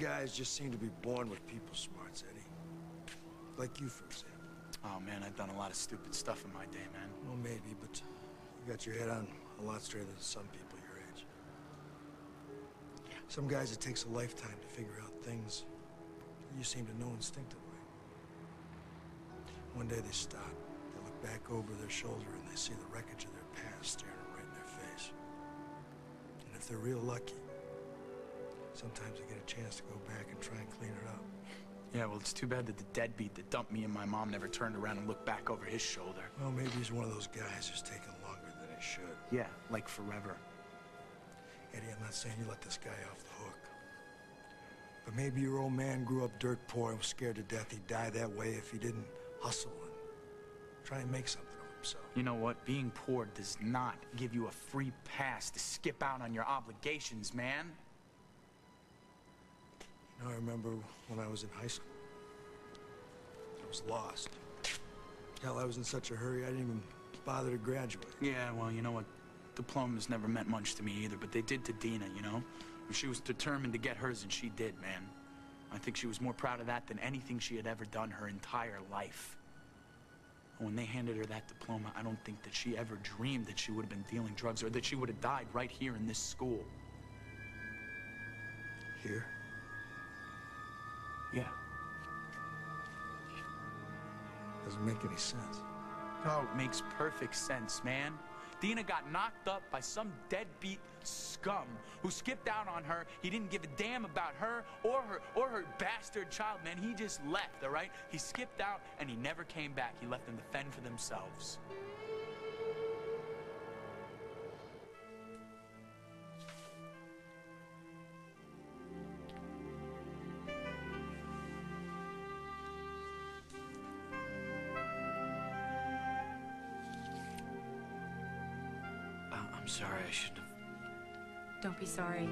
guys just seem to be born with people smarts, Eddie. Like you, for example. Oh, man, I've done a lot of stupid stuff in my day, man. Well, maybe, but you got your head on a lot straighter than some people your age. Some guys, it takes a lifetime to figure out things you seem to know instinctively. One day they stop, they look back over their shoulder, and they see the wreckage of their past staring them right in their face. And if they're real lucky, sometimes they get a chance to go back and try and clean it up. Yeah, well, it's too bad that the deadbeat that dumped me and my mom never turned around and looked back over his shoulder. Well, maybe he's one of those guys who's taken longer than he should. Yeah, like forever. Eddie, I'm not saying you let this guy off the hook. But maybe your old man grew up dirt poor and was scared to death he'd die that way if he didn't hustle and try and make something of himself. You know what? Being poor does not give you a free pass to skip out on your obligations, man. You know, I remember when I was in high school. I was lost. Hell, I was in such a hurry I didn't even bother to graduate. Yeah, well, you know what? Diplomas never meant much to me either, but they did to Dina, you know? She was determined to get hers, and she did, man. I think she was more proud of that than anything she had ever done her entire life. When they handed her that diploma, I don't think that she ever dreamed that she would have been dealing drugs or that she would have died right here in this school. Here? Yeah. Doesn't make any sense. Oh, it makes perfect sense, man. Dina got knocked up by some deadbeat scum who skipped out on her. He didn't give a damn about her or her bastard child, man. He just left, all right? He skipped out and he never came back. He left them to fend for themselves. I'm sorry, I shouldn't have. Don't be sorry.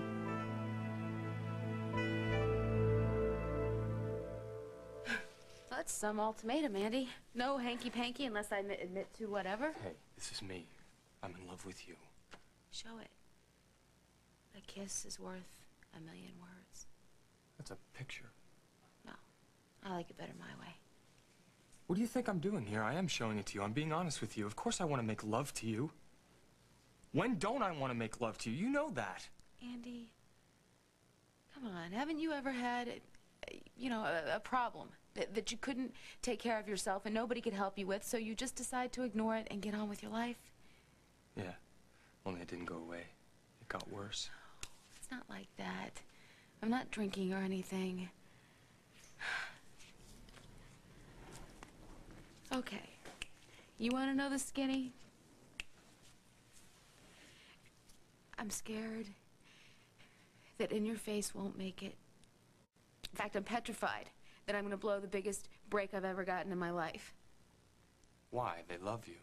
That's some ultimatum, Andy. No hanky-panky unless I admit to whatever. Hey, this is me. I'm in love with you. Show it. A kiss is worth a million words. That's a picture. No, I like it better my way. What do you think I'm doing here? I am showing it to you. I'm being honest with you. Of course I want to make love to you. When don't I want to make love to you? You know that. Andy, come on. Haven't you ever had, a problem that you couldn't take care of yourself and nobody could help you with, so you just decide to ignore it and get on with your life? Yeah, only it didn't go away. It got worse. It's not like that. I'm not drinking or anything. Okay. You want to know the skinny? I'm scared that in your face won't make it. In fact, I'm petrified that I'm going to blow the biggest break I've ever gotten in my life. Why? They love you.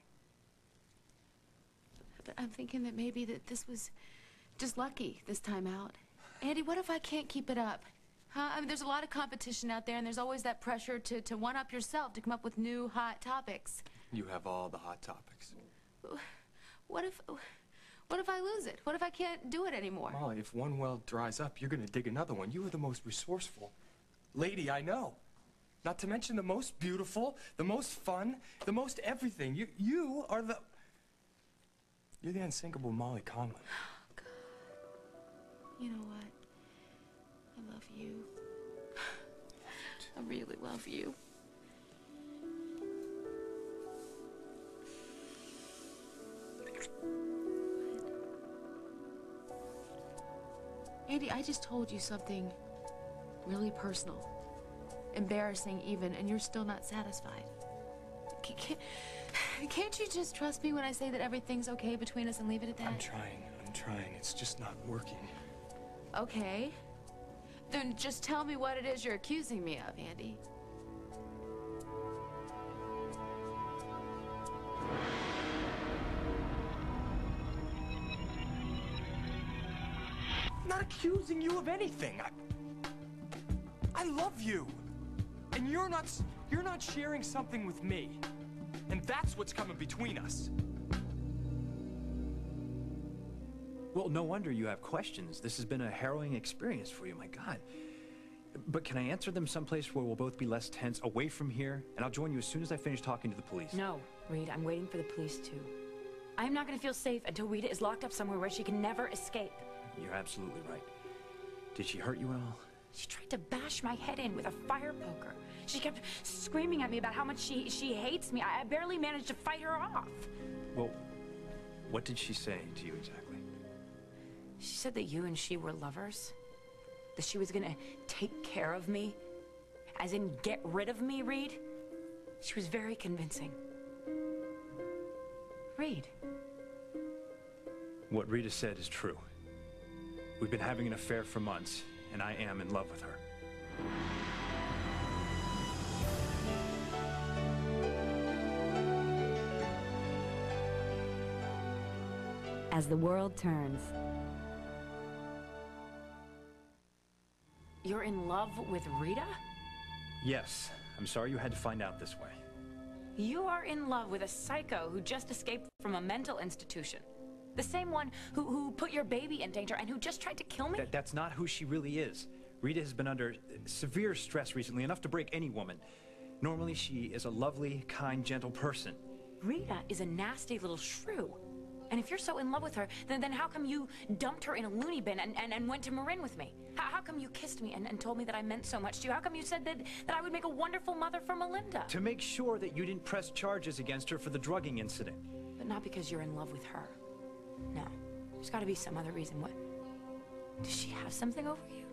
But I'm thinking that maybe that this was just lucky this time out. Andy, what if I can't keep it up? Huh? I mean, there's a lot of competition out there, and there's always that pressure to one-up yourself, to come up with new hot topics. You have all the hot topics. What if I lose it? What if I can't do it anymore? Molly, if one well dries up, you're gonna dig another one. You are the most resourceful lady I know. Not to mention the most beautiful, the most fun, the most everything. You are the... You're the unsinkable Molly Conlon. Oh, God. You know what? I love you. I really love you. Andy, I just told you something really personal, embarrassing even, and you're still not satisfied. Can't you just trust me when I say that everything's okay between us and leave it at that? I'm trying. It's just not working. Okay. Then just tell me what it is you're accusing me of, Andy. I'm not accusing you of anything. I love you. And you're not sharing something with me. And that's what's coming between us. Well, no wonder you have questions. This has been a harrowing experience for you, my God. But can I answer them someplace where we'll both be less tense, away from here? And I'll join you as soon as I finish talking to the police. No, Reed, I'm waiting for the police too. I'm not gonna feel safe until Rita is locked up somewhere where she can never escape. You're absolutely right. Did she hurt you at all? She tried to bash my head in with a fire poker. She kept screaming at me about how much she hates me. I barely managed to fight her off. Well, what did she say to you exactly? She said that you and she were lovers. That she was gonna take care of me. As in, get rid of me, Reed. She was very convincing. Reed. What Rita said is true. We've been having an affair for months, and I am in love with her. As the world turns. You're in love with Rita? Yes. I'm sorry you had to find out this way. You are in love with a psycho who just escaped from a mental institution. The same one who put your baby in danger and who just tried to kill me? That's not who she really is. Rita has been under severe stress recently, enough to break any woman. Normally, she is a lovely, kind, gentle person. Rita is a nasty little shrew. And if you're so in love with her, then how come you dumped her in a loony bin and went to Marin with me? How come you kissed me and told me that I meant so much to you? How come you said that I would make a wonderful mother for Melinda? To make sure that you didn't press charges against her for the drugging incident. But not because you're in love with her. No. There's got to be some other reason. What? Does she have something over you?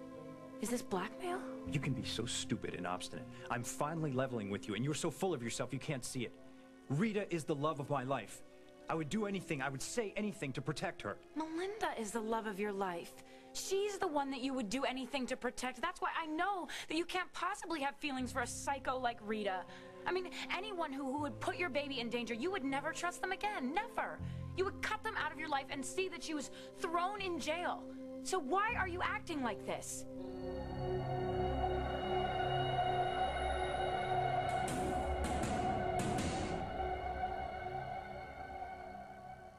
Is this blackmail? You can be so stupid and obstinate. I'm finally leveling with you, and you're so full of yourself you can't see it. Rita is the love of my life. I would do anything, I would say anything to protect her. Melinda is the love of your life. She's the one that you would do anything to protect. That's why I know that you can't possibly have feelings for a psycho like Rita. I mean, anyone who would put your baby in danger, you would never trust them again. Never. You would cut them out of your life and see that she was thrown in jail. So why are you acting like this?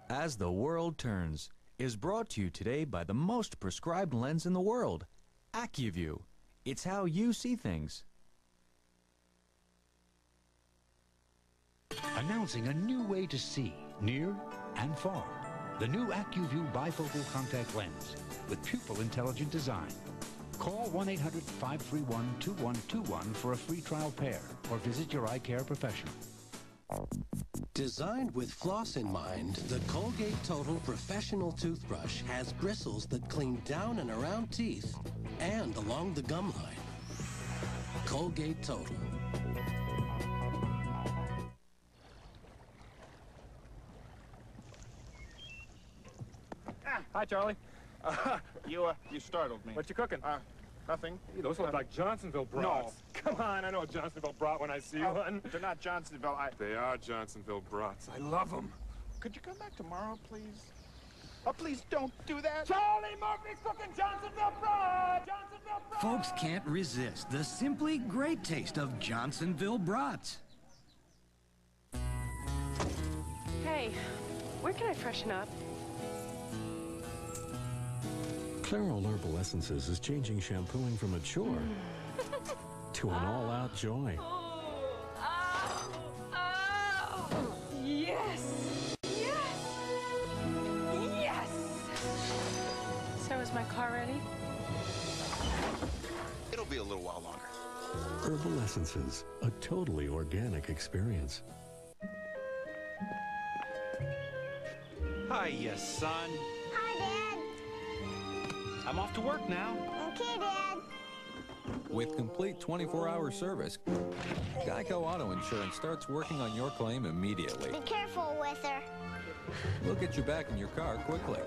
As the World Turns is brought to you today by the most prescribed lens in the world, AccuView. It's how you see things. Announcing a new way to see, near and far. The new AccuView bifocal contact lens with pupil intelligent design. Call 1-800-531-2121 for a free trial pair or visit your eye care professional. Designed with floss in mind, the Colgate Total Professional Toothbrush has bristles that clean down and around teeth and along the gum line. Colgate Total. Hi, Charlie. You startled me. What you cooking? Nothing. Hey, those look like Johnsonville brats. No. Come on, I know a Johnsonville brat when I see one. They're not Johnsonville. They are Johnsonville brats. I love them. Could you come back tomorrow, please? Oh, please don't do that. Charlie Murphy's cooking Johnsonville brats! Johnsonville brats! Folks can't resist the simply great taste of Johnsonville brats. Hey, where can I freshen up? Clairol Herbal Essences is changing shampooing from a chore to an all-out joy. Yes! Yes! Yes! So is my car ready? It'll be a little while longer. Herbal Essences, a totally organic experience. Hiya, son. Hi, Dad. I'm off to work now. Okay, Dad. With complete 24-hour service, Geico Auto Insurance starts working on your claim immediately. Be careful with her. We'll get you back in your car quickly,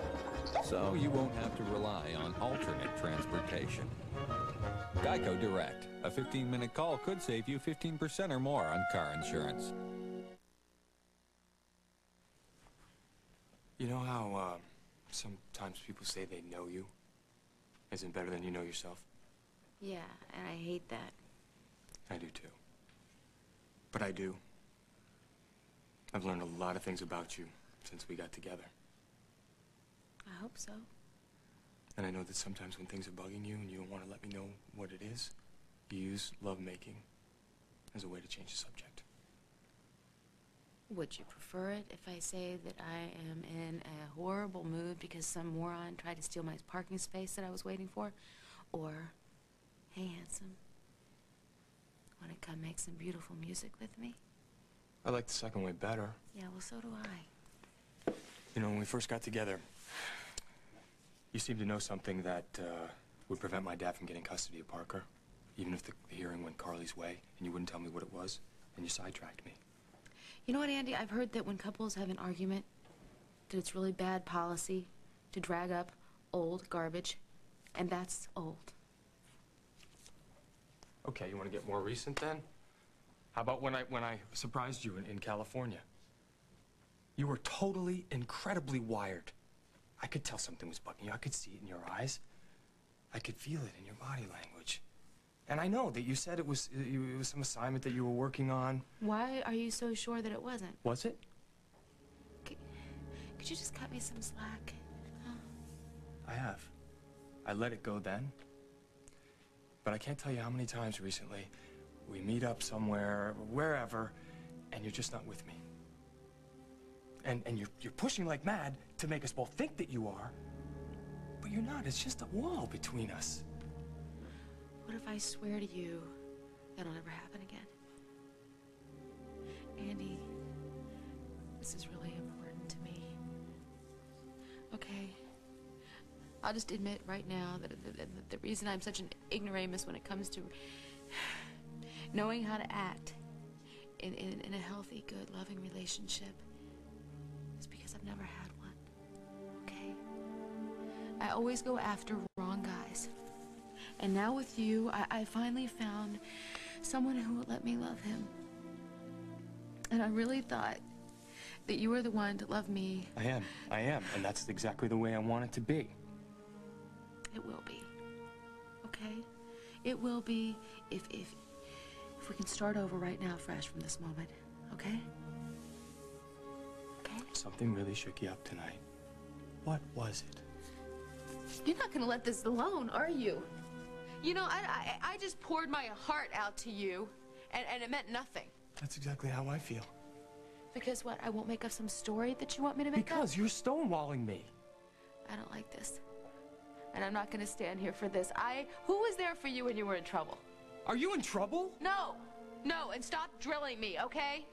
so you won't have to rely on alternate transportation. Geico Direct. A 15-minute call could save you 15% or more on car insurance. You know how, sometimes people say they know you isn't better than you know yourself? Yeah, and I hate that. I do too. But I do. I've learned a lot of things about you since we got together. I hope so. And I know that sometimes when things are bugging you and you don't want to let me know what it is, You use lovemaking as a way to change the subject. Would you prefer it if I say that I am in a horrible mood because some moron tried to steal my parking space that I was waiting for? Or, hey, handsome, want to come make some beautiful music with me? I like the second way better. Yeah, well, so do I. You know, when we first got together, you seemed to know something that would prevent my dad from getting custody of Parker, even if the hearing went Carly's way, and you wouldn't tell me what it was, and you sidetracked me. You know what, Andy? I've heard that when couples have an argument, that it's really bad policy to drag up old garbage, and that's old. Okay, you want to get more recent then? How about when I surprised you in California? You were totally, incredibly wired. I could tell something was bugging you. I could see it in your eyes. I could feel it in your body language. And I know that you said it was some assignment that you were working on. Why are you so sure that it wasn't? Was it? Could you just cut me some slack? Huh? I have. I let it go then. But I can't tell you how many times recently we meet up somewhere, wherever, and you're just not with me. And you're pushing like mad to make us both think that you are, but you're not. It's just a wall between us. What if I swear to you that'll never happen again? Andy, this is really important to me. Okay? I'll just admit right now that the reason I'm such an ignoramus when it comes to knowing how to act in a healthy, good, loving relationship is because I've never had one. Okay? I always go after wrong guys. And now with you, I finally found someone who would let me love him. And I really thought that you were the one to love me. I am, and that's exactly the way I want it to be. It will be, okay? It will be if we can start over right now, fresh from this moment, okay? Okay? Something really shook you up tonight. What was it? You're not gonna let this alone, are you? You know, I just poured my heart out to you, and it meant nothing. That's exactly how I feel. Because what, I won't make up some story that you want me to make up? Because you're stonewalling me. I don't like this. And I'm not gonna stand here for this. Who was there for you when you were in trouble? Are you in trouble? No, and stop drilling me, okay?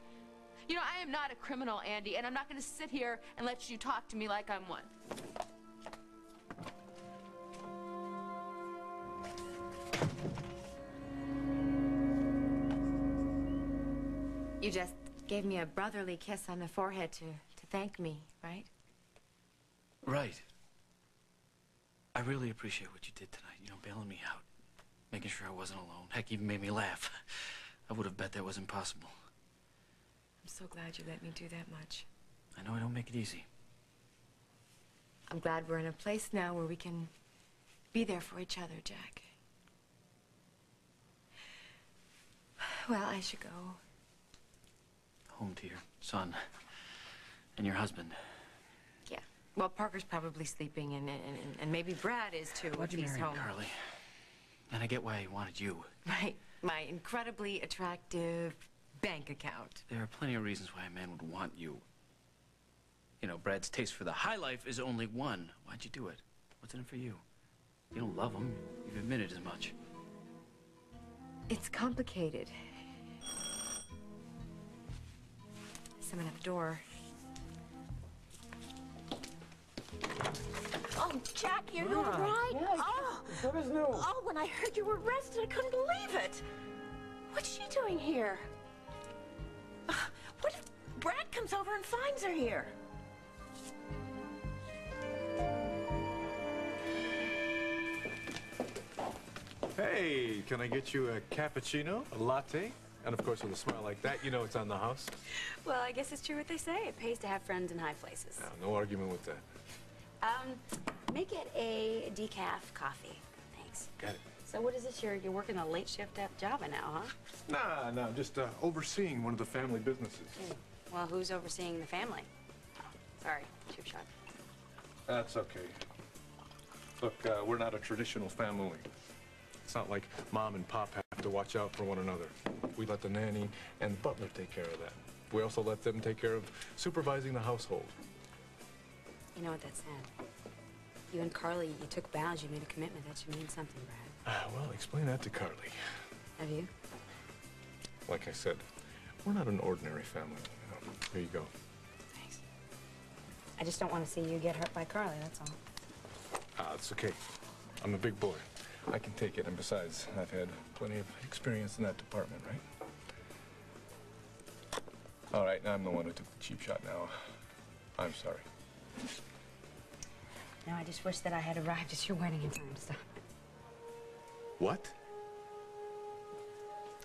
You know, I am not a criminal, Andy, and I'm not gonna sit here and let you talk to me like I'm one. You just gave me a brotherly kiss on the forehead to thank me, right? Right. I really appreciate what you did tonight, you know, bailing me out. Making sure I wasn't alone. Heck, even made me laugh. I would have bet that was impossible. I'm so glad you let me do that much. I know I don't make it easy. I'm glad we're in a place now where we can be there for each other, Jack. Well, I should go. Home to your son and your husband. Yeah. Well, Parker's probably sleeping, and maybe Brad is too if he's home. Carly. And I get why he wanted you. Right. My incredibly attractive bank account. There are plenty of reasons why a man would want you. You know, Brad's taste for the high life is only one. Why'd you do it? What's in it for you? You don't love him. You've admitted as much. It's complicated. Someone at the door. Oh, Jack, you're all right? Yes. Oh, What is new? oh, when I heard you were arrested, I couldn't believe it. What's she doing here? What if Brad comes over and finds her here? Hey, can I get you a cappuccino, a latte? And of course, with a smile like that, you know it's on the house. Well, I guess it's true what they say. It pays to have friends in high places. No argument with that. Make it a decaf coffee. Thanks. Got it. So what is this? You're working a late shift at Java now, huh? Nah, just overseeing one of the family businesses. Well, who's overseeing the family? Oh, sorry, cheap shot. That's okay. Look, we're not a traditional family. It's not like Mom and Pop have to watch out for one another. We let the nanny and the butler take care of that. We also let them take care of supervising the household. You know what that said? You and Carly, you took vows, you made a commitment. That should mean something, Brad. Well, explain that to Carly. Have you? Like I said, we're not an ordinary family. You know. Here you go. Thanks. I just don't want to see you get hurt by Carly, that's all. It's okay. I'm a big boy. I can take it, and besides, I've had plenty of experience in that department, right? All right, now I'm the one who took the cheap shot now. I'm sorry. Now I just wish that I had arrived at your wedding in time to stop it. What?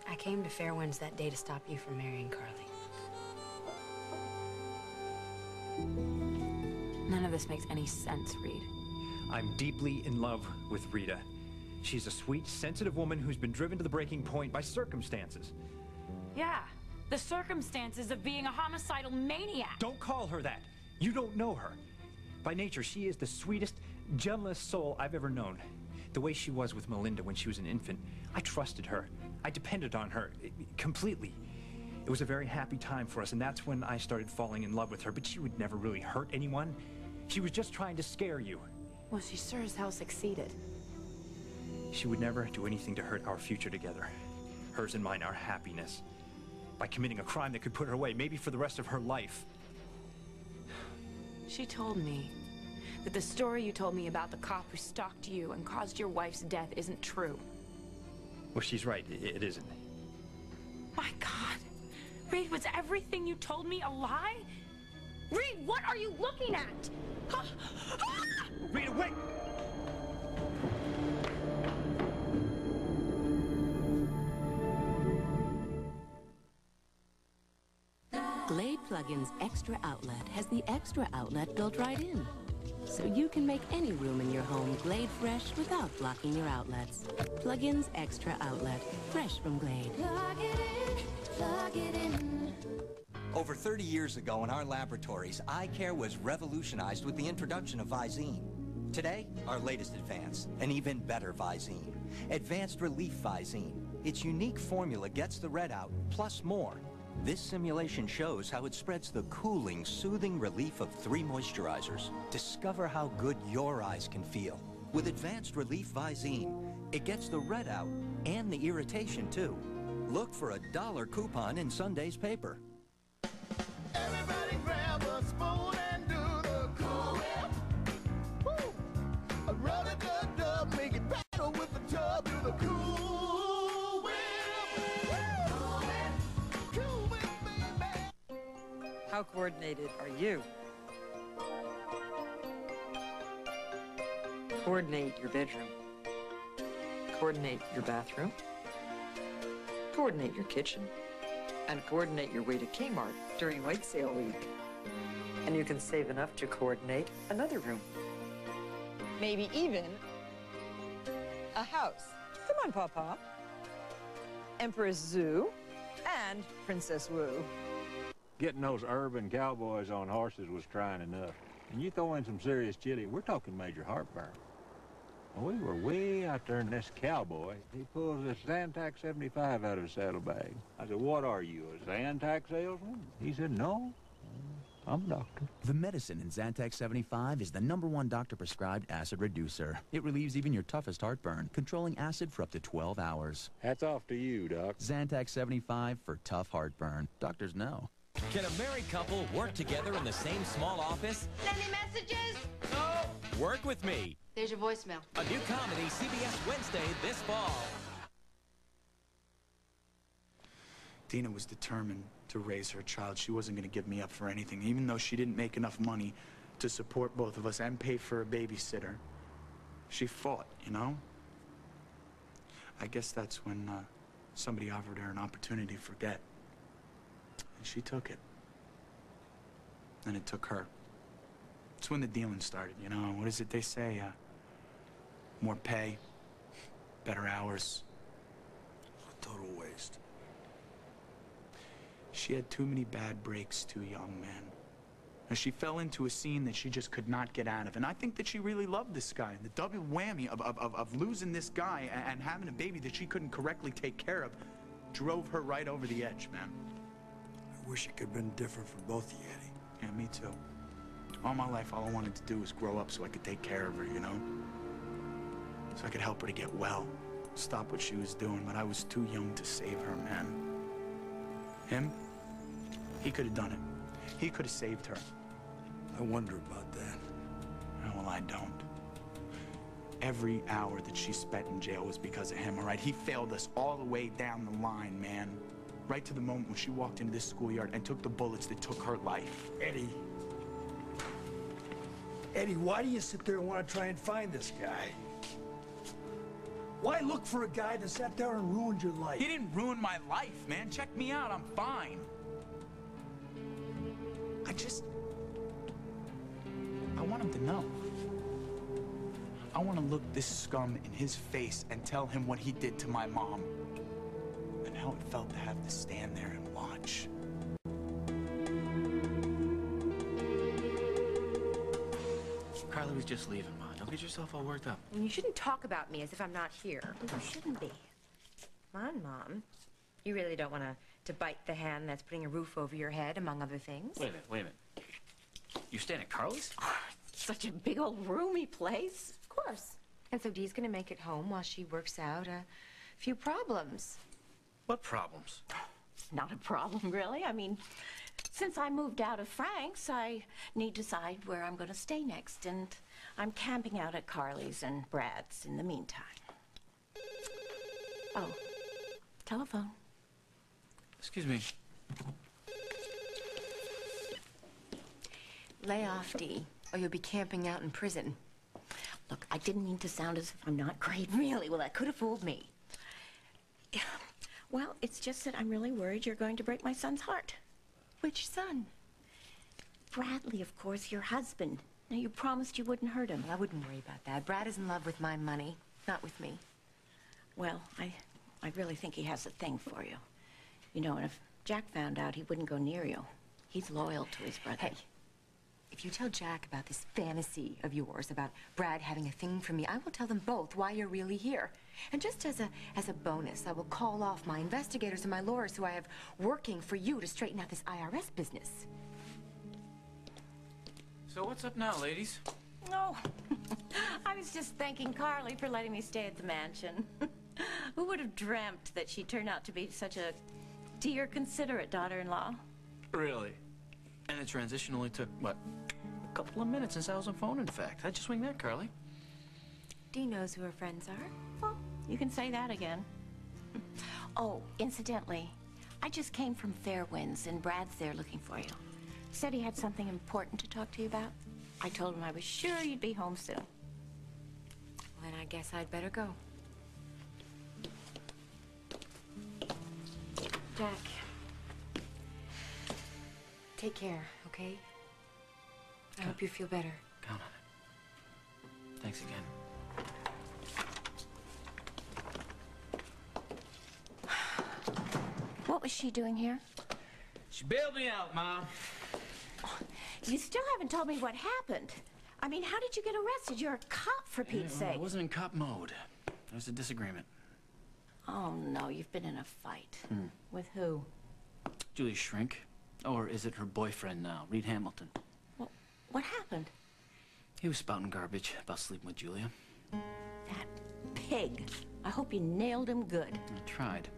I came to Fairwinds that day to stop you from marrying Carly. None of this makes any sense, Reed. I'm deeply in love with Rita. She's a sweet, sensitive woman who's been driven to the breaking point by circumstances. Yeah, the circumstances of being a homicidal maniac. Don't call her that. You don't know her. By nature, she is the sweetest, gentlest soul I've ever known. The way she was with Melinda when she was an infant, I trusted her. I depended on her completely. It was a very happy time for us, and that's when I started falling in love with her. But she would never really hurt anyone. She was just trying to scare you. Well, she sure as hell succeeded. She would never do anything to hurt our future together. Hers and mine, our happiness. By committing a crime that could put her away, maybe for the rest of her life. She told me that the story you told me about the cop who stalked you and caused your wife's death isn't true. Well, she's right. It isn't. My God. Reed, was everything you told me a lie? Reed, what are you looking at? Rita, wait! Glade Plugins Extra Outlet has the extra outlet built right in. So you can make any room in your home Glade fresh without blocking your outlets. Plugins Extra Outlet. Fresh from Glade. Plug it in. Over 30 years ago in our laboratories, eye care was revolutionized with the introduction of Visine. Today, our latest advance, an even better Visine. Advanced Relief Visine. Its unique formula gets the red out, plus more. This simulation shows how it spreads the cooling, soothing relief of 3 moisturizers. Discover how good your eyes can feel. With Advanced Relief Visine, it gets the red out and the irritation too. Look for a $1 coupon in Sunday's paper. Everybody grab a spoon and do the Cool Whip. Woo! Rub it, dub, make it better with the tub. Do the Cool Whip. Cool Whip. Cool Whip, baby. How coordinated are you? Coordinate your bedroom. Coordinate your bathroom. Coordinate your kitchen. And coordinate your way to Kmart during White Sale Week. And you can save enough to coordinate another room. Maybe even a house. Come on, Papa. Empress Zoo and Princess Wu. Getting those urban cowboys on horses was trying enough. And you throw in some serious chili, we're talking major heartburn. We were way out there, and this cowboy, he pulls this Zantac 75 out of his saddlebag. I said, what are you, a Zantac salesman? He said, no, I'm a doctor. The medicine in Zantac 75 is the #1 doctor-prescribed acid reducer. It relieves even your toughest heartburn, controlling acid for up to 12 hours. Hats off to you, Doc. Zantac 75 for tough heartburn. Doctors know. Can a married couple work together in the same small office? Send me messages? No! Work with me. There's your voicemail. A new comedy, CBS Wednesday this fall. Dina was determined to raise her child. She wasn't going to give me up for anything, even though she didn't make enough money to support both of us and pay for a babysitter. She fought, you know? I guess that's when somebody offered her an opportunity to forget. And she took it. And it took her. It's when the dealing started, you know? What is it they say? More pay, better hours. A total waste. She had too many bad breaks too young, man. She fell into a scene that she just could not get out of. And I think that she really loved this guy. The double whammy of losing this guy and having a baby that she couldn't correctly take care of drove her right over the edge, man. I wish it could have been different for both of you, Eddie. Yeah, me too. All my life, all I wanted to do was grow up so I could take care of her, you know? So I could help her to get well, stop what she was doing, but I was too young to save her, man. Him? He could have done it. He could have saved her. I wonder about that. Oh, well, I don't. Every hour that she spent in jail was because of him, all right? He failed us all the way down the line, man. Right to the moment when she walked into this schoolyard and took the bullets that took her life. Eddie. Eddie, why do you sit there and want to try and find this guy? Why look for a guy that sat there and ruined your life? He didn't ruin my life, man. Check me out. I'm fine. I want him to know. I want to look this scum in his face and tell him what he did to my mom and how it felt to have to stand there and watch. Carly was just leaving, Ma. Don't get yourself all worked up. You shouldn't talk about me as if I'm not here. You shouldn't be. Come on, Mom. You really don't want to bite the hand that's putting a roof over your head, among other things. Wait a minute. You're staying at Carly's? Oh, such a big old roomy place. Of course. And so Dee's gonna make it home while she works out a few problems. What problems? Not a problem, really. I mean, since I moved out of Frank's, I need to decide where I'm going to stay next, and I'm camping out at Carly's and Brad's in the meantime. Oh, telephone. Excuse me. Lay off, Dee, or you'll be camping out in prison. Look, I didn't mean to sound as if I'm not great, really. Well, that could have fooled me. Well, it's just that I'm really worried you're going to break my son's heart. Which son? Bradley, of course, your husband. Now, you promised you wouldn't hurt him. Well, I wouldn't worry about that. Brad is in love with my money, not with me. Well, I really think he has a thing for you. You know, and if Jack found out, he wouldn't go near you. He's loyal to his brother. Hey, if you tell Jack about this fantasy of yours about Brad having a thing for me, I will tell them both why you're really here. And just as a bonus, I will call off my investigators and my lawyers who I have working for you to straighten out this IRS business. So what's up now, ladies? Oh, I was just thanking Carly for letting me stay at the mansion. Who would have dreamt that she turned out to be such a dear, considerate daughter-in-law? Really? And the transition only took, what, a couple of minutes since I was on phone, in fact. How'd you swing that, Carly? Dee knows who her friends are. Well, you can say that again. Oh, incidentally, I just came from Fairwinds, and Brad's there looking for you. Said he had something important to talk to you about. I told him I was sure you'd be home soon. Well, then I guess I'd better go. Jack, take care, okay? I hope you feel better. Count on it. Thanks again. What was she doing here? She bailed me out, Mom. You still haven't told me what happened. I mean, how did you get arrested? You're a cop, for Pete's Well, I sake. wasn't in cop mode. There's a disagreement. Oh, no, you've been in a fight. With who? Julia Shrink. Or is it her boyfriend now, Reed Hamilton? Well, what happened? He was spouting garbage about sleeping with Julia. That pig. I hope you nailed him good. I tried.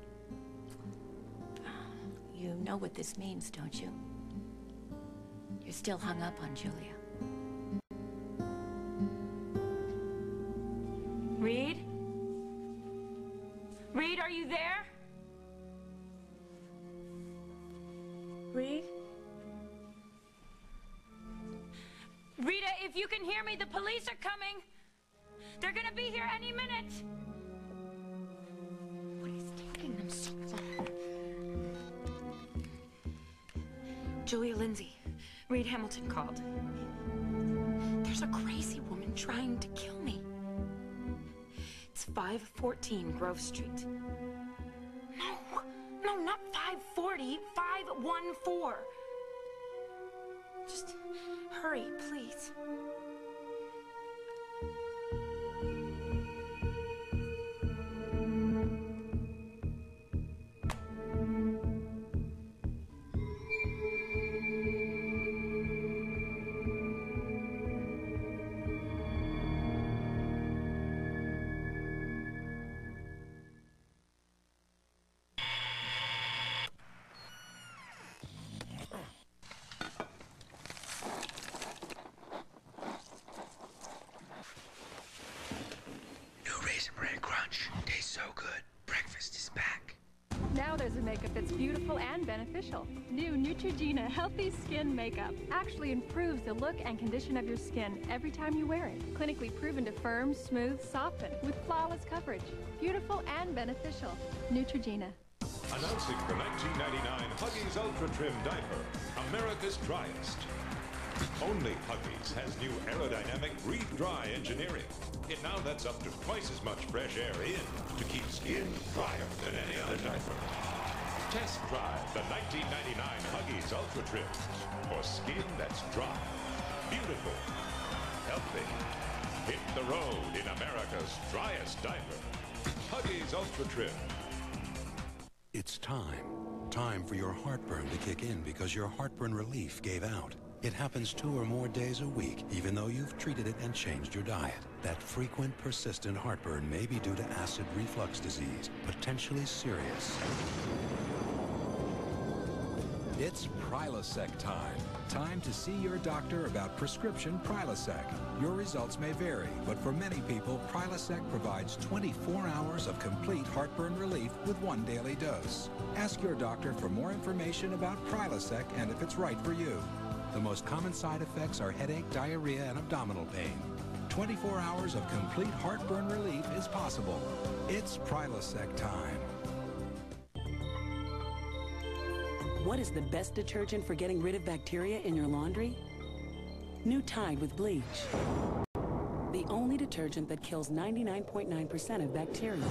You know what this means, don't you? You're still hung up on Julia. Reed? Reed, are you there? Reed? Rita, if you can hear me, the police are coming. They're gonna be here any minute. What is taking them so long? Julia Lindsay, Reed Hamilton called. There's a crazy woman trying to kill me. It's 514 Grove Street. No, not 540, 514. Just hurry, please. Now there's a makeup that's beautiful and beneficial. New Neutrogena Healthy Skin Makeup actually improves the look and condition of your skin every time you wear it. Clinically proven to firm, smooth, soften with flawless coverage. Beautiful and beneficial. Neutrogena. Announcing the 1999 Huggies Ultra Trim Diaper, America's driest. Only Huggies has new aerodynamic Breathe Dry engineering. It now lets up to twice as much fresh air in to keep skin drier than any other diaper. Test drive the 1999 Huggies Ultra Trim for skin that's dry, beautiful, healthy. Hit the road in America's driest diaper. Huggies Ultra Trim. It's time. Time for your heartburn to kick in because your heartburn relief gave out. It happens 2 or more days a week, even though you've treated it and changed your diet. That frequent, persistent heartburn may be due to acid reflux disease, potentially serious. It's Prilosec time. Time to see your doctor about prescription Prilosec. Your results may vary, but for many people, Prilosec provides 24 hours of complete heartburn relief with 1 daily dose. Ask your doctor for more information about Prilosec and if it's right for you. The most common side effects are headache, diarrhea, and abdominal pain. 24 hours of complete heartburn relief is possible. It's Prilosec time. What is the best detergent for getting rid of bacteria in your laundry? New Tide with bleach. The only detergent that kills 99.9% of bacteria.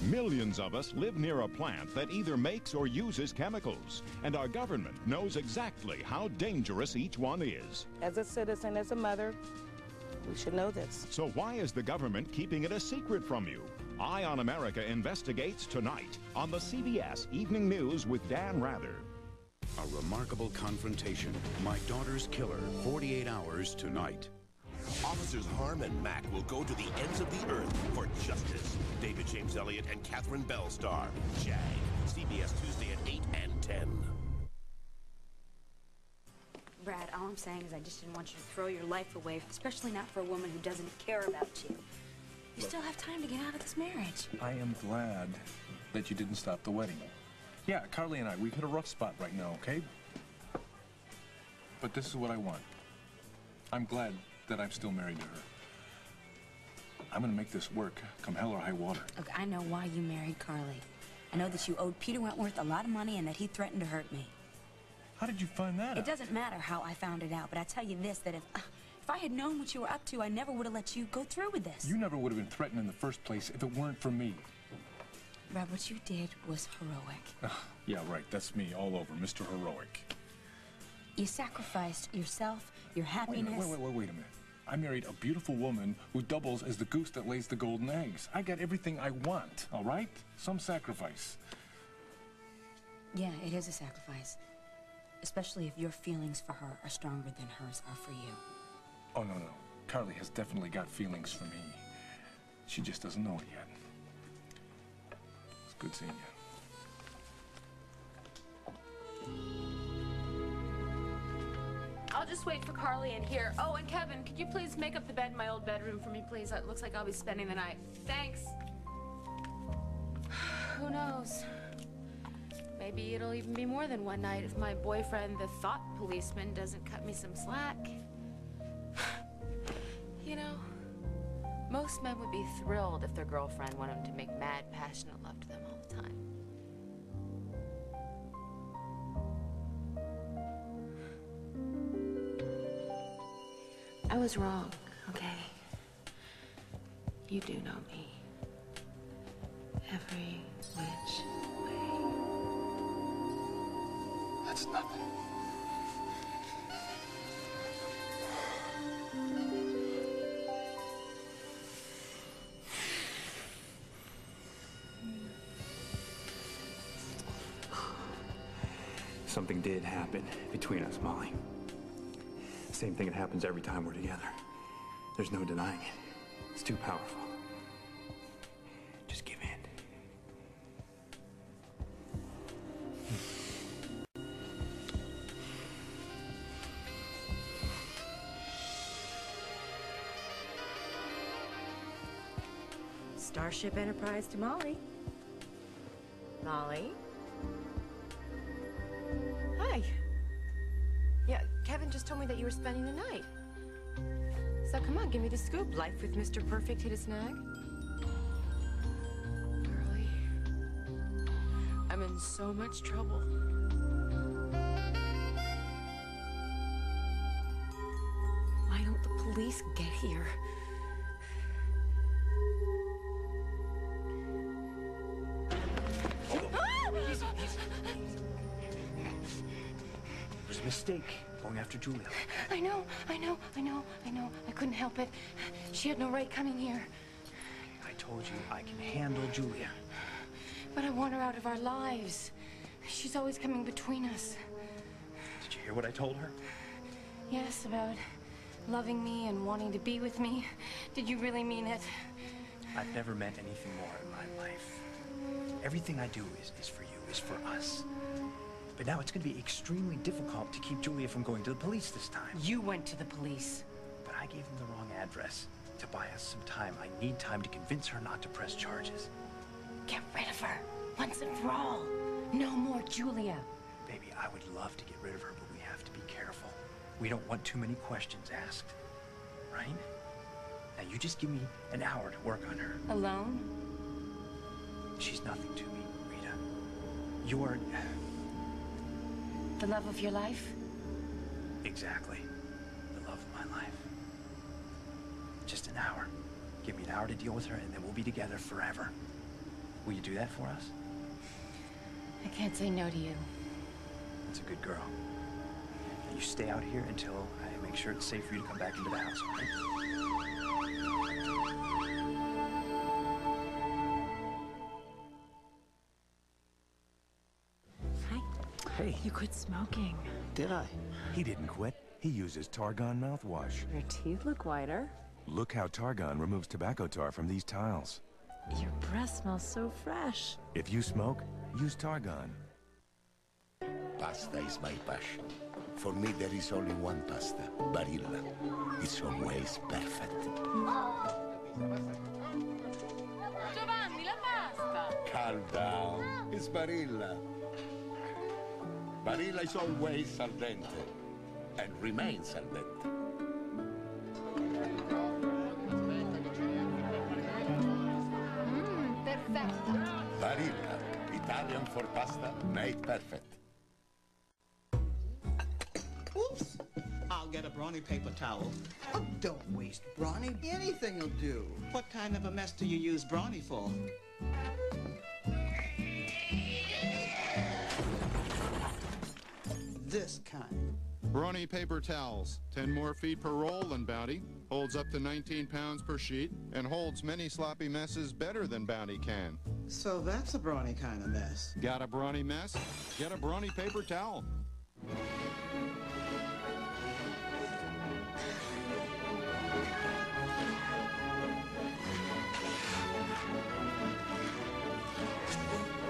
Millions of us live near a plant that either makes or uses chemicals, and our government knows exactly how dangerous each one is. As a citizen, as a mother, we should know this. So why is the government keeping it a secret from you? Eye on America investigates tonight on the CBS Evening News with Dan Rather. A remarkable confrontation. My daughter's killer, 48 hours tonight. Officers Harm and Mack will go to the ends of the earth for justice. David James Elliott and Catherine Bell star Jag. CBS Tuesday at 8 and 10. Brad, all I'm saying is I just didn't want you to throw your life away, especially not for a woman who doesn't care about you. You still have time to get out of this marriage. I am glad that you didn't stop the wedding. Yeah, Carly and I, we've hit a rough spot right now, okay? But this is what I want. I'm glad that I'm still married to her. I'm gonna make this work, come hell or high water. Look, I know why you married Carly. I know that you owed Peter Wentworth a lot of money and that he threatened to hurt me. How did you find that out? It doesn't matter how I found it out, but I tell you this, that if I had known what you were up to, I never would have let you go through with this. You never would have been threatened in the first place if it weren't for me. Brad, what you did was heroic. Yeah, right, that's me all over, Mr. Heroic. You sacrificed yourself, your happiness. Wait a minute. I married a beautiful woman who doubles as the goose that lays the golden eggs. I got everything I want, all right? Some sacrifice. Yeah, it is a sacrifice. Especially if your feelings for her are stronger than hers are for you. Oh, no. Carly has definitely got feelings for me. She just doesn't know it yet. It's good seeing you. I'll just wait for Carly in here. Oh, and Kevin, could you please make up the bed in my old bedroom for me, please? It looks like I'll be spending the night. Thanks. Who knows? Maybe it'll even be more than one night if my boyfriend, the thought policeman, doesn't cut me some slack. You know, most men would be thrilled if their girlfriend wanted them to make mad, passionate love to them all the time. I was wrong, okay? You do know me. Every which way. That's nothing. Something did happen between us, Molly. Same thing that happens every time we're together. There's no denying it. It's too powerful. Just give in. Starship Enterprise to Molly. Molly? Hi. Yeah, Kevin just told me that you were spending the night. So come on, give me the scoop. Life with Mr. Perfect hit a snag? Girlie, I'm in so much trouble. Why don't the police get here? It was a mistake going after Julia. I know. I couldn't help it. She had no right coming here. I told you I can handle Julia. But I want her out of our lives. She's always coming between us. Did you hear what I told her? Yes, about loving me and wanting to be with me. Did you really mean it? I've never meant anything more in my life. Everything I do is for you, is for us. But now it's going to be extremely difficult to keep Julia from going to the police this time. You went to the police. But I gave them the wrong address. To buy us some time, I need time to convince her not to press charges. Get rid of her, once and for all. No more Julia. Baby, I would love to get rid of her, but we have to be careful. We don't want too many questions asked, right? Now you just give me an hour to work on her. Alone? She's nothing to me, Rita. You're... The love of your life? Exactly. The love of my life. Just an hour. Give me an hour to deal with her, and then we'll be together forever. Will you do that for us? I can't say no to you. That's a good girl. You stay out here until I make sure it's safe for you to come back into the house, all right? Hey. You quit smoking. Did I? He didn't quit. He uses Targon mouthwash. Your teeth look whiter. Look how Targon removes tobacco tar from these tiles. Your breath smells so fresh. If you smoke, use Targon. Pasta is my passion. For me, there is only one pasta, Barilla. It's always perfect. Giovanni, la pasta! Calm down. It's Barilla. Barilla is always al dente, and remains al dente. Perfetta. Barilla, Italian for pasta, made perfect. Oops! I'll get a brawny paper towel. Oh, don't waste brawny. Anything'll do. What kind of a mess do you use brawny for? This kind. Brawny paper towels, 10 more feet per roll than Bounty, holds up to 19 pounds per sheet, and holds many sloppy messes better than Bounty can. So that's a brawny kind of mess. Got a brawny mess? Get a brawny paper towel.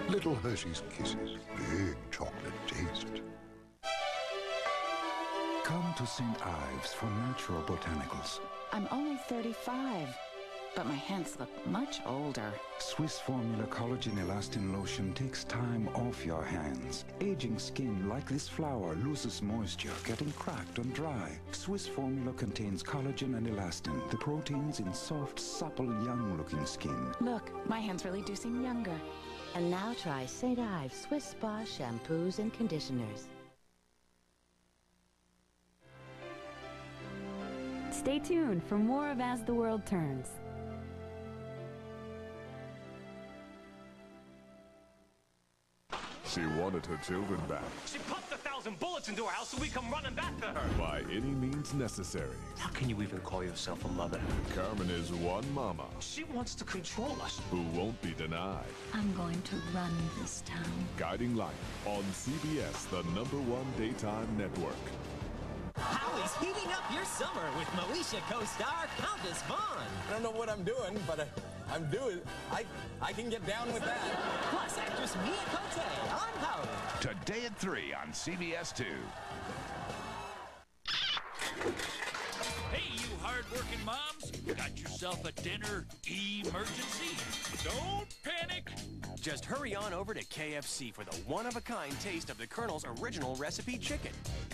Little Hershey's Kisses, big chocolate taste. Come to St. Ives for natural botanicals. I'm only 35, but my hands look much older. Swiss Formula Collagen Elastin Lotion takes time off your hands. Aging skin like this flower loses moisture, getting cracked and dry. Swiss Formula contains collagen and elastin, the proteins in soft, supple, young-looking skin. Look, my hands really do seem younger. And now try St. Ives Swiss Spa shampoos and conditioners. Stay tuned for more of As the World Turns. She wanted her children back. She put the 1,000 bullets into her house, so we come running back to her. By any means necessary. How can you even call yourself a mother? Carmen is one mama. She wants to control us. Who won't be denied. I'm going to run this town. Guiding Light on CBS, the #1 daytime network. Howie's heating up your summer with Moesha co-star Countess Vaughn. I don't know what I'm doing, but I'm doing. I can get down with that. Plus actress Mia Cote on Howie. Today at 3 on CBS 2. Hey, you hard-working moms, got yourself a dinner emergency? Don't panic. Just hurry on over to KFC for the one-of-a-kind taste of the Colonel's original recipe chicken.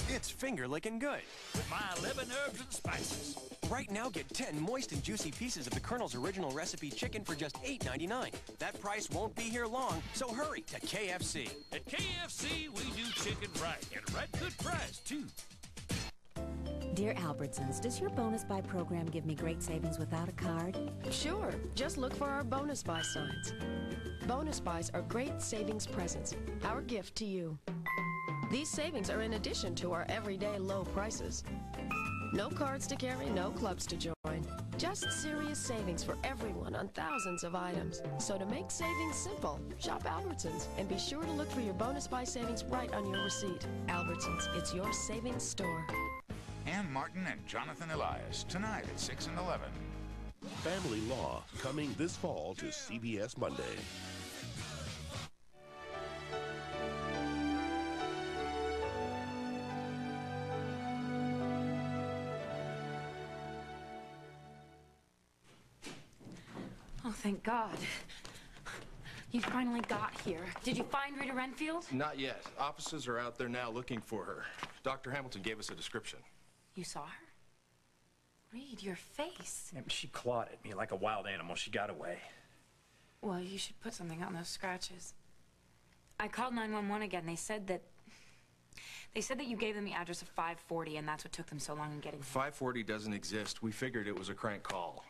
It's finger-licking good. With my 11 herbs and spices. Right now, get 10 moist and juicy pieces of the Colonel's original recipe chicken for just $8.99. That price won't be here long, so hurry to KFC. At KFC, we do chicken right, and right good price, too. Dear Albertsons, does your bonus buy program give me great savings without a card? Sure. Just look for our bonus buy signs. Bonus buys are great savings presents, our gift to you. These savings are in addition to our everyday low prices. No cards to carry, no clubs to join. Just serious savings for everyone on thousands of items. So to make savings simple, shop Albertsons and be sure to look for your bonus buy savings right on your receipt. Albertsons, it's your savings store. Ann Martin and Jonathan Elias, tonight at 6 and 11. Family Law, coming this fall to CBS Monday. Oh, thank God. You finally got here. Did you find Rita Renfield? Not yet. Officers are out there now looking for her. Dr. Hamilton gave us a description. You saw her? Read your face. Yeah, she clawed at me like a wild animal. She got away. Well, you should put something on those scratches. I called 911 again. They said that you gave them the address of 540, and that's what took them so long in getting here. 540 doesn't exist. We figured it was a crank call.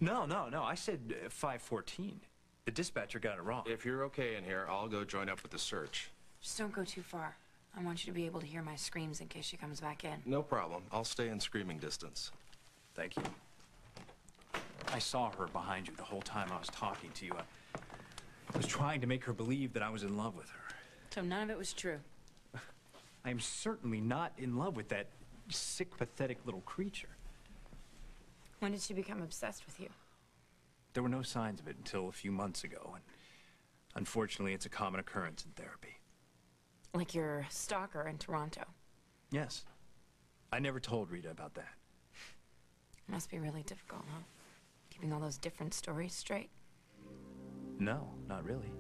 No. I said 514. The dispatcher got it wrong. If you're okay in here, I'll go join up with the search. Just don't go too far. I want you to be able to hear my screams in case she comes back in. No problem. I'll stay in screaming distance. Thank you. I saw her behind you the whole time I was talking to you. I was trying to make her believe that I was in love with her. So none of it was true? I am certainly not in love with that sick, pathetic little creature. When did she become obsessed with you? There were no signs of it until a few months ago, and unfortunately, it's a common occurrence in therapy. Like your stalker in Toronto? Yes. I never told Rita about that. Must be really difficult, huh? Keeping all those different stories straight? No, not really.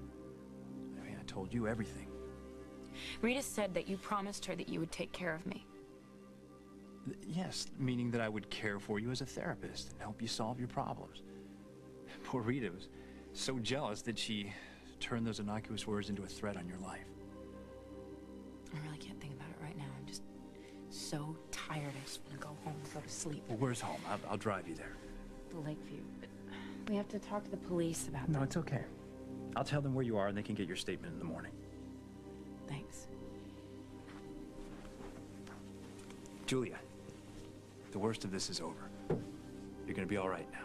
I mean, I told you everything. Rita said that you promised her that you would take care of me. Yes, meaning that I would care for you as a therapist and help you solve your problems. Poor Rita was so jealous that she turned those innocuous words into a threat on your life. I really can't think about it right now. I'm just so tired. I just want to go home and go to sleep. Well, where's home? I'll drive you there. The Lakeview. But we have to talk to the police about No, that. it's okay. I'll tell them where you are and they can get your statement in the morning. Thanks. Julia, the worst of this is over. You're gonna be all right now.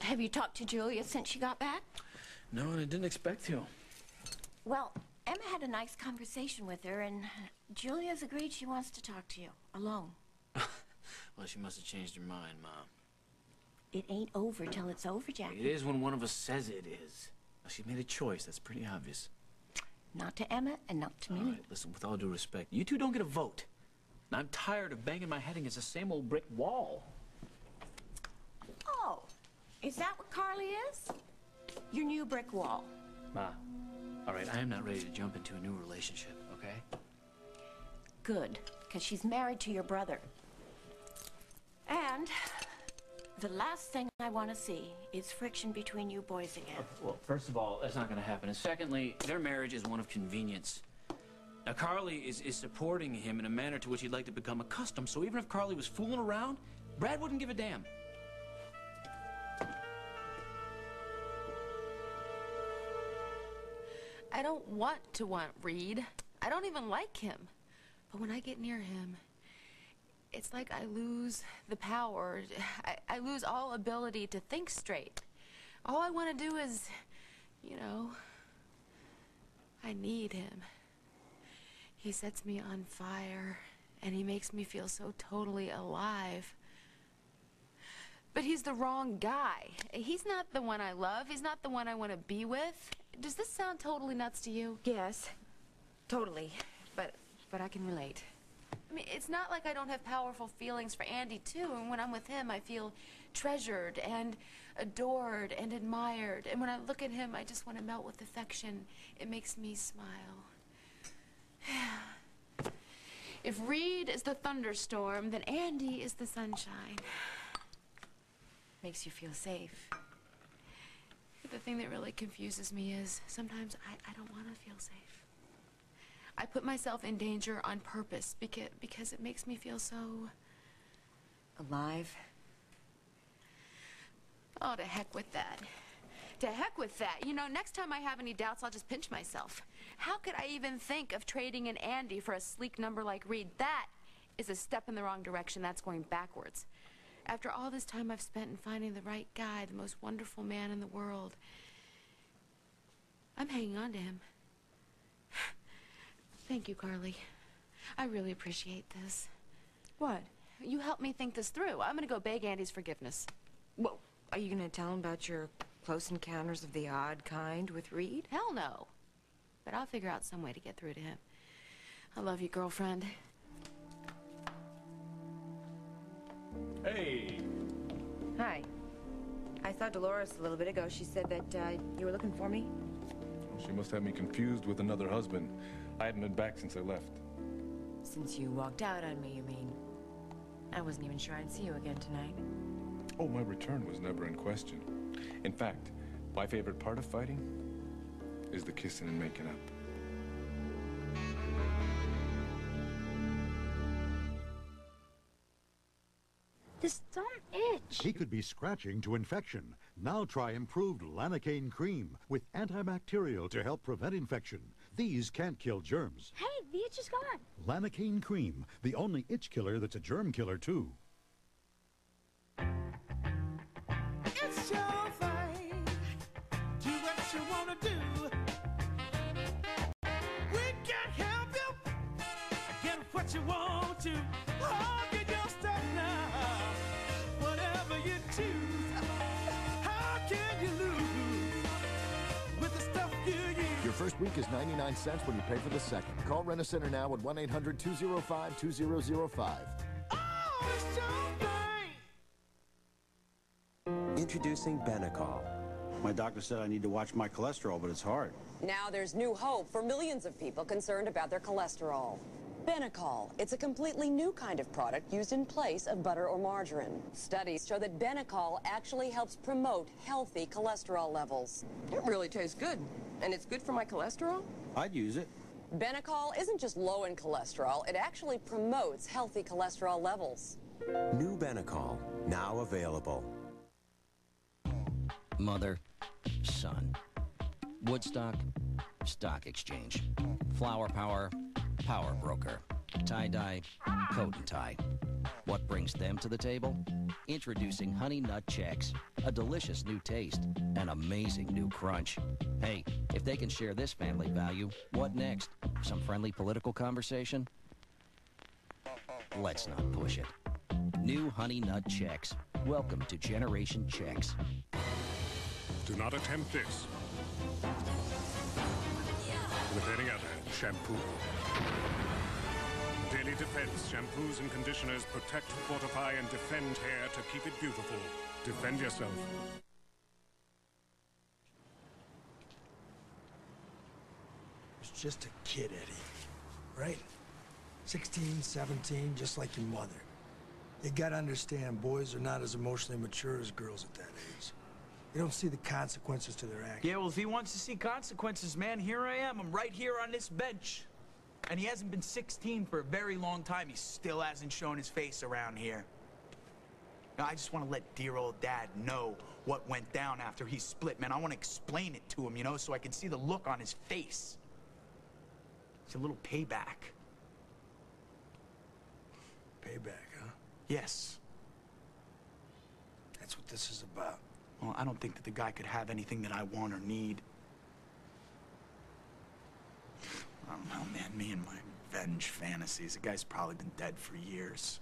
Have you talked to Julia since she got back? No, and I didn't expect to. Well, Emma had a nice conversation with her, and Julia's agreed she wants to talk to you, alone. Well, she must have changed her mind, Mom. It ain't over till it's over, Jackie. It is when one of us says it is. Well, she made a choice. That's pretty obvious. Not to Emma and not to me. All right, listen, with all due respect, you two don't get a vote. And I'm tired of banging my head against the same old brick wall. Oh, is that what Carly is? Your new brick wall. Ma, all right, I am not ready to jump into a new relationship, okay? Good, because she's married to your brother. And the last thing I want to see is friction between you boys again. Well, first of all, that's not going to happen. And secondly, their marriage is one of convenience. Now, Carly is supporting him in a manner to which he'd like to become accustomed, so even if Carly was fooling around, Brad wouldn't give a damn. I don't want to want Reed. I don't even like him. But when I get near him, it's like I lose the power. I lose all ability to think straight. All I want to do is, you know, I need him. He sets me on fire, and he makes me feel so totally alive. But he's the wrong guy. He's not the one I love. He's not the one I want to be with. Does this sound totally nuts to you? Yes, totally. But I can relate. I mean, it's not like I don't have powerful feelings for Andy, too. And when I'm with him, I feel treasured and adored and admired. And when I look at him, I just want to melt with affection. It makes me smile. If Reed is the thunderstorm, then Andy is the sunshine. Makes you feel safe. The thing that really confuses me is sometimes I don't want to feel safe. I put myself in danger on purpose because it makes me feel so... alive? Oh, to heck with that. To heck with that. You know, next time I have any doubts, I'll just pinch myself. How could I even think of trading in Andy for a sleek number like Reed? That is a step in the wrong direction. That's going backwards. After all this time I've spent in finding the right guy, the most wonderful man in the world, I'm hanging on to him. Thank you, Carly. I really appreciate this. What? You helped me think this through. I'm gonna go beg Andy's forgiveness. Well, are you gonna tell him about your close encounters of the odd kind with Reed? Hell no. But I'll figure out some way to get through to him. I love you, girlfriend. Hey. Hi. I saw Dolores a little bit ago. She said that you were looking for me. She must have me confused with another husband. I hadn't been back since I left. Since you walked out on me, you mean? I wasn't even sure I'd see you again tonight. Oh, my return was never in question. In fact, my favorite part of fighting is the kissing and making up. This thumb itch. He could be scratching to infection. Now try improved Lanacaine cream with antibacterial to help prevent infection. These can't kill germs. Hey, the itch is gone. Lanacaine cream, the only itch killer that's a germ killer, too. It's your thing. Do what you want to do. We can't help you. Get what you want to. Oh, get your stuff now. Whatever you choose. How can you lose with the stuff you use? Your first week is 99 cents when you pay for the second. Call Rent-A-Center now at 1-800-205-2005. Oh, it's your thing. Introducing Benecol. My doctor said I need to watch my cholesterol, but it's hard. Now there's new hope for millions of people concerned about their cholesterol. Benecol. It's a completely new kind of product used in place of butter or margarine. Studies show that Benecol actually helps promote healthy cholesterol levels. It really tastes good. And it's good for my cholesterol? I'd use it. Benecol isn't just low in cholesterol, it actually promotes healthy cholesterol levels. New Benecol, now available. Mother, son. Woodstock, stock exchange. Flower power, power broker. Tie-dye, coat and tie. What brings them to the table? Introducing Honey Nut Chex. A delicious new taste, an amazing new crunch. Hey, if they can share this family value, what next? Some friendly political conversation? Let's not push it. New Honey Nut Chex. Welcome to Generation Chex. Do not attempt this with any other shampoo. Daily Defense shampoos and conditioners protect, fortify, and defend hair to keep it beautiful. Defend yourself. It's just a kid, Eddie. Right? 16, 17, just like your mother. You gotta understand, boys are not as emotionally mature as girls at that age. They don't see the consequences to their actions. Yeah, well, if he wants to see consequences, man, here I am. I'm right here on this bench. And he hasn't been 16 for a very long time. He still hasn't shown his face around here. I just want to let dear old Dad know what went down after he split, man. I want to explain it to him, you know, so I can see the look on his face. It's a little payback. Payback, huh? Yes. That's what this is about. Well, I don't think that the guy could have anything that I want or need. I don't know, man. Me and my revenge fantasies. The guy's probably been dead for years.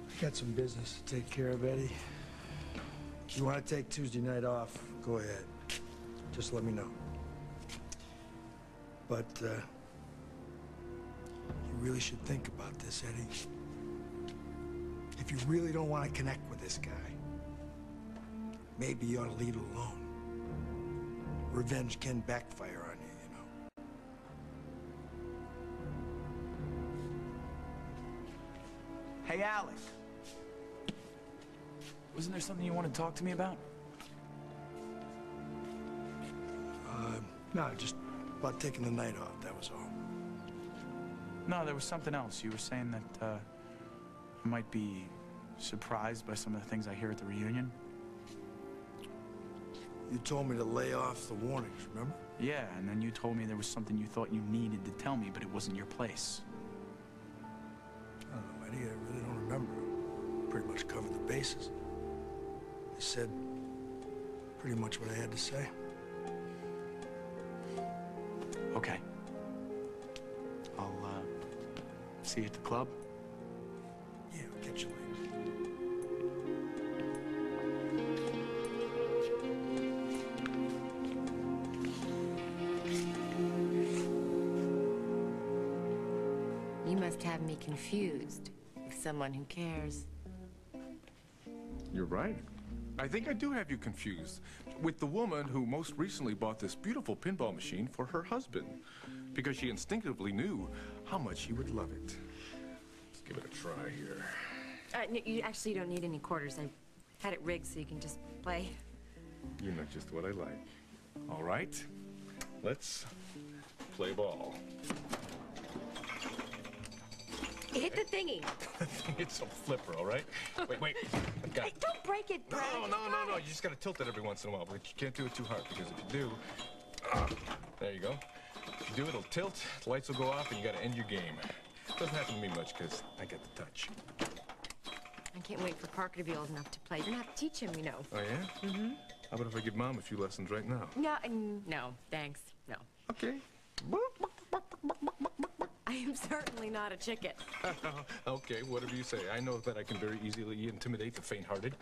I got some business to take care of, Eddie. If you want to take Tuesday night off, go ahead. Just let me know. But, you really should think about this, Eddie. If you really don't want to connect with this guy, maybe you ought to leave it alone. Revenge can backfire on you, you know. Hey, Alec. Wasn't there something you wanted to talk to me about? No, just about taking the night off, that was all. No, there was something else. You were saying that, I might be surprised by some of the things I hear at the reunion. You told me to lay off the warnings, remember? Yeah, and then you told me there was something you thought you needed to tell me, but it wasn't your place. I don't know, Eddie, I really don't remember. Pretty much covered the bases. I said pretty much what I had to say. Okay. I'll, see you at the club. Yeah, I'll catch you later. You must have me confused with someone who cares. You're right. I think I do have you confused with the woman who most recently bought this beautiful pinball machine for her husband because she instinctively knew how much he would love it. Let's give it a try here. No, you actually don't need any quarters. I had it rigged so you can just play. You know just what I like. All right, let's play ball. Hit the thingy. It's a flipper, all right? Wait. I've got it. Don't break it, Brad. No. You just gotta tilt it every once in a while, but you can't do it too hard because if you do, there you go. If you do, it'll tilt, the lights will go off, and you gotta end your game. Doesn't happen to me much because I get the touch. I can't wait for Parker to be old enough to play. You're gonna have to teach him, you know. Oh, yeah? Mm-hmm. How about if I give Mom a few lessons right now? No, thanks. No. Okay. I am certainly not a chicken. Okay, whatever you say. I know that I can very easily intimidate the faint-hearted.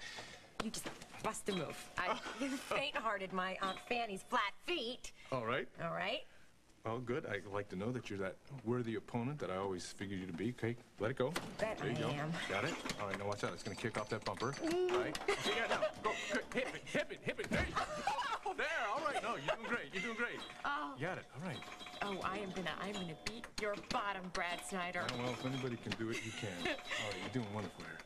You just bust a move. I faint-hearted my Aunt Fanny's flat feet. All right. All right? Well, good. I like to know that you're that worthy opponent that I always figured you to be. Okay, let it go. That there you go. I am. Got it? All right, now watch out. It's going to kick off that bumper. All right. Okay, yeah, now. Go. Good. Hip it. There you go. There. All right. No, you're doing great. Oh. You got it. All right. Oh, I'm gonna beat your bottom, Brad Snyder. Well, if anybody can do it, you can. All right, you're doing wonderful here.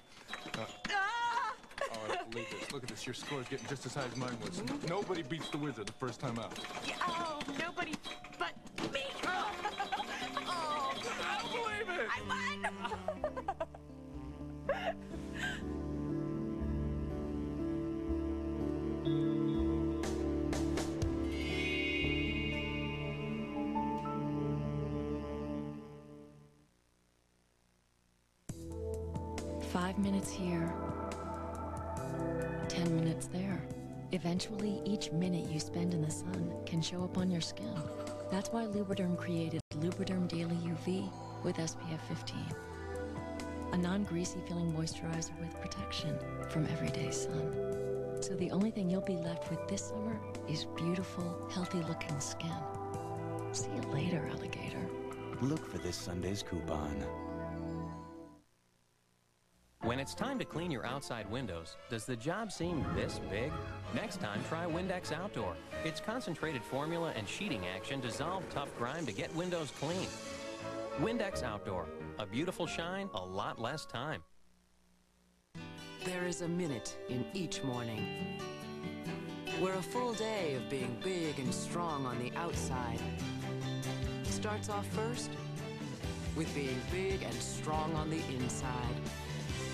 Oh, I don't believe this. Look at this. Your score's getting just as high as mine was. Nobody beats the Wizard the first time out. Oh, nobody but me. Oh, I don't believe it. I won. 5 minutes here, 10 minutes there. Eventually, each minute you spend in the sun can show up on your skin. That's why Lubriderm created Lubriderm Daily UV with SPF 15. A non-greasy feeling moisturizer with protection from everyday sun. So the only thing you'll be left with this summer is beautiful, healthy-looking skin. See you later, alligator. Look for this Sunday's coupon. When it's time to clean your outside windows, does the job seem this big? Next time, try Windex Outdoor. Its concentrated formula and sheeting action dissolve tough grime to get windows clean. Windex Outdoor. A beautiful shine, a lot less time. There is a minute in each morning where a full day of being big and strong on the outside starts off first with being big and strong on the inside.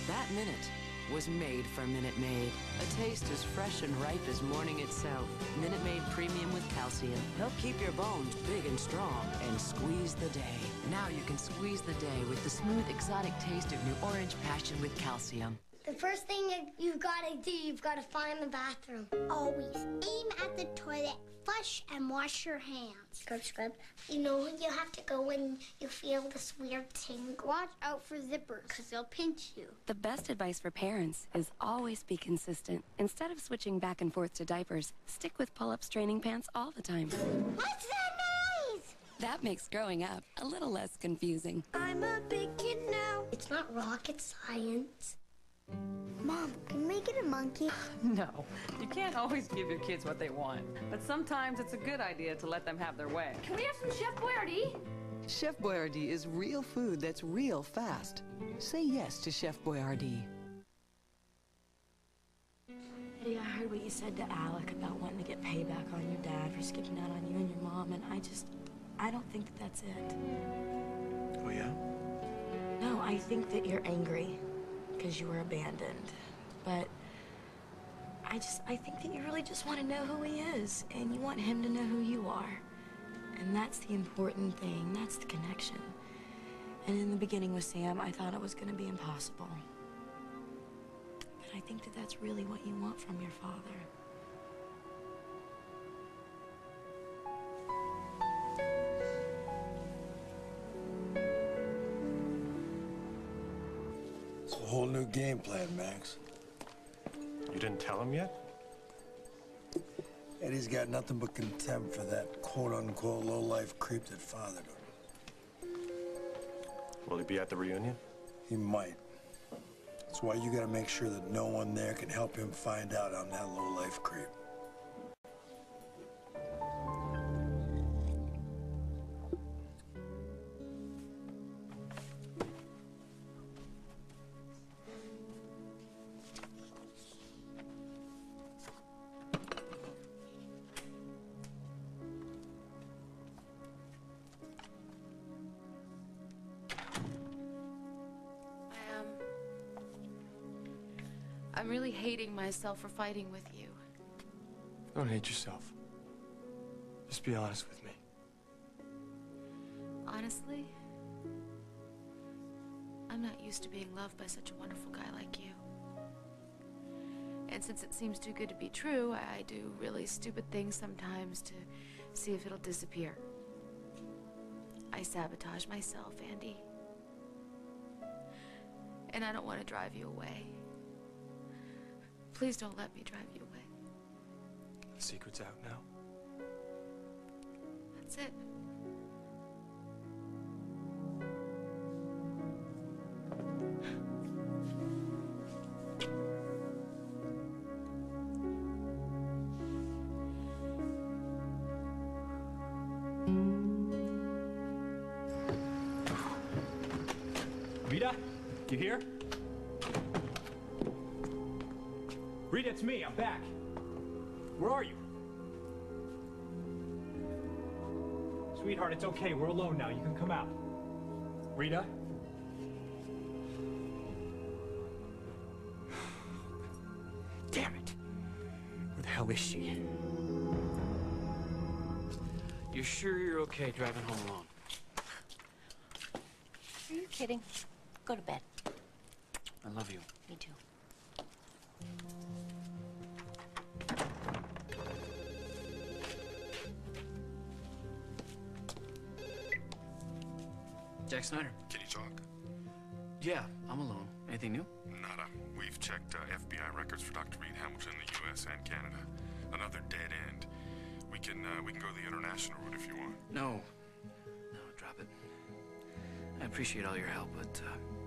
That minute was made for Minute Maid. A taste as fresh and ripe as morning itself. Minute Maid Premium with calcium. Help keep your bones big and strong and squeeze the day. Now you can squeeze the day with the smooth, exotic taste of new Orange Passion with calcium. The first thing you've got to do, you've got to find the bathroom. Always aim at the toilet, flush, and wash your hands. Scrub, scrub. You know, you have to go when you feel this weird tingle. Watch out for zippers, because they'll pinch you. The best advice for parents is always be consistent. Instead of switching back and forth to diapers, stick with pull-up straining pants all the time. What's that noise? That makes growing up a little less confusing. I'm a big kid now. It's not rocket science. Mom, can we get a monkey? No, you can't always give your kids what they want. But sometimes it's a good idea to let them have their way. Can we have some Chef Boyardee? Chef Boyardee is real food that's real fast. Say yes to Chef Boyardee. Eddie, I heard what you said to Alec about wanting to get payback on your dad for skipping out on you and your mom, and I don't think that that's it. Oh, yeah? No, I think that you're angry because you were abandoned. But I think that you really just want to know who he is, and you want him to know who you are. And that's the important thing. That's the connection. And in the beginning with Sam, I thought it was going to be impossible. But I think that that's really what you want from your father. It's a whole new game plan, Max. You didn't tell him yet? Eddie's got nothing but contempt for that quote-unquote low-life creep that fathered him. Will he be at the reunion? He might. That's why you gotta make sure that no one there can help him find out I'm that low-life creep. I'm really hating myself for fighting with you. Don't hate yourself. Just be honest with me. Honestly, I'm not used to being loved by such a wonderful guy like you. And since it seems too good to be true, I do really stupid things sometimes to see if it'll disappear. I sabotage myself, Andy. And I don't want to drive you away. Please don't let me drive you away. The secret's out now. That's it. Rita, you here? Rita, it's me. I'm back. Where are you? Sweetheart, it's okay. We're alone now. You can come out. Rita? Damn it. Where the hell is she? You're sure you're okay driving home alone? Are you kidding? Go to bed. I love you. Me too. Jack Snyder. Can you talk? Yeah, I'm alone. Anything new? Nada. We've checked FBI records for Dr. Reed Hamilton in the U.S. and Canada. Another dead end. We can go the international route if you want. No, drop it. I appreciate all your help, but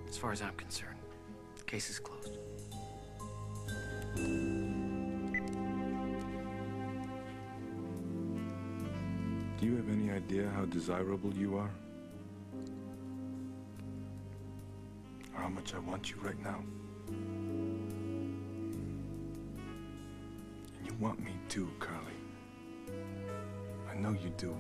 as far as I'm concerned, the case is closed. Do you have any idea how desirable you are? Or how much I want you right now? And you want me too, Carly. I know you do.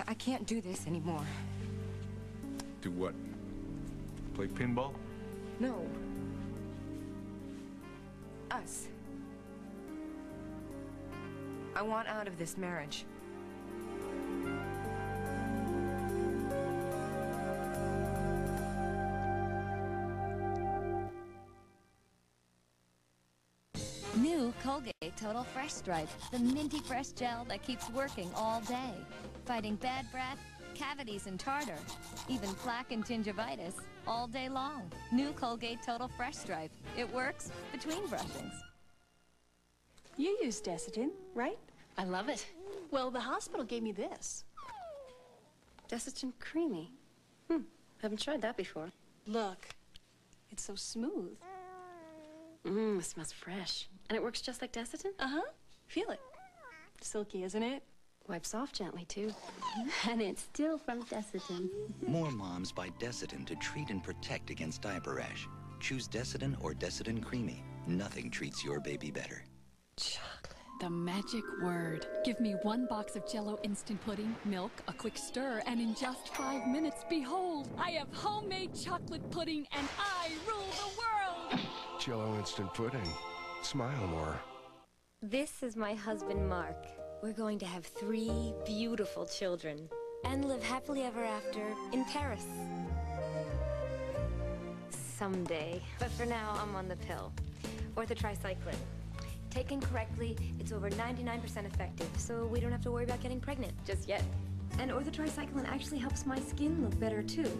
I can't do this anymore. Do what? Play pinball? No. Us. I want out of this marriage. New Colgate Total Fresh Stripe, the minty fresh gel that keeps working all day, fighting bad breath, cavities and tartar, even plaque and gingivitis all day long. New Colgate Total Fresh Stripe. It works between brushings. You use Desitin, right? I love it. Well, the hospital gave me this. Desitin Creamy. Haven't tried that before. Look, it's so smooth. It smells fresh. And it works just like Desitin? Uh-huh. Feel it. Silky, isn't it? Wipes off gently, too. And it's still from Desitin. More moms buy Desitin to treat and protect against diaper rash. Choose Desitin or Desitin Creamy. Nothing treats your baby better. Chocolate. The magic word. Give me 1 box of Jell-O instant pudding, milk, a quick stir, and in just 5 minutes, behold, I have homemade chocolate pudding and I rule the world! Jell-O instant pudding. Smile more. This is my husband, Mark. We're going to have 3 beautiful children and live happily ever after in Paris. Someday. But for now, I'm on the pill. Orthotricycline. Taken correctly, it's over 99% effective, so we don't have to worry about getting pregnant just yet. And orthotricycline actually helps my skin look better, too.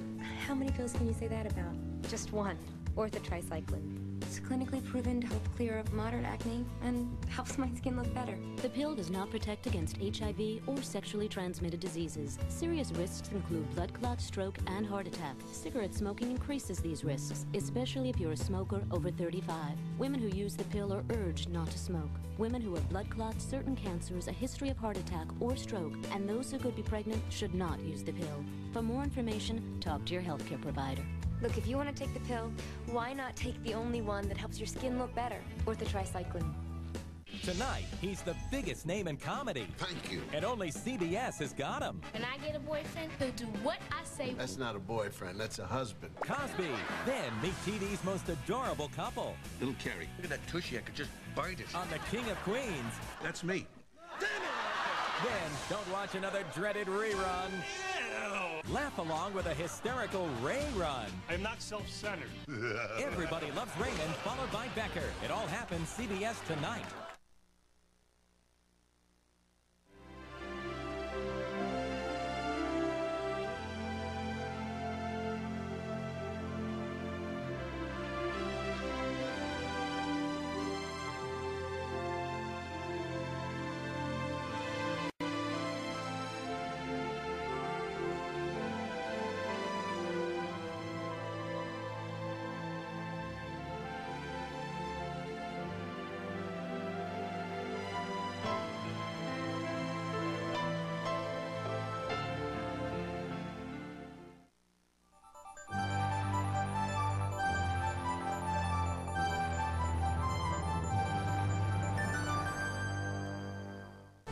How many pills can you say that about? Just 1. Orthotricycline. It's clinically proven to help clear up moderate acne and helps my skin look better. The pill does not protect against HIV or sexually transmitted diseases. Serious risks include blood clot, stroke, and heart attack. Cigarette smoking increases these risks, especially if you're a smoker over 35. Women who use the pill are urged not to smoke. Women who have blood clots, certain cancers, a history of heart attack or stroke, and those who could be pregnant should not use the pill. For more information, talk to your healthcare provider. Look, if you want to take the pill, why not take the only one that helps your skin look better? Orthotricycline. Tonight, he's the biggest name in comedy. Thank you. And only CBS has got him. When I get a boyfriend, he'll do what I say. That's not a boyfriend, that's a husband. Cosby. Then meet TV's most adorable couple. Little Carrie, look at that tushy, I could just bite it. On the King of Queens. That's me. Then don't watch another dreaded rerun. Laugh along with a hysterical Ray run. I'm not self-centered. Everybody Loves Raymond, followed by Becker. It all happens CBS tonight.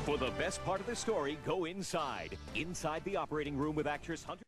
For the best part of the story, go inside. Inside the operating room with actress Hunter.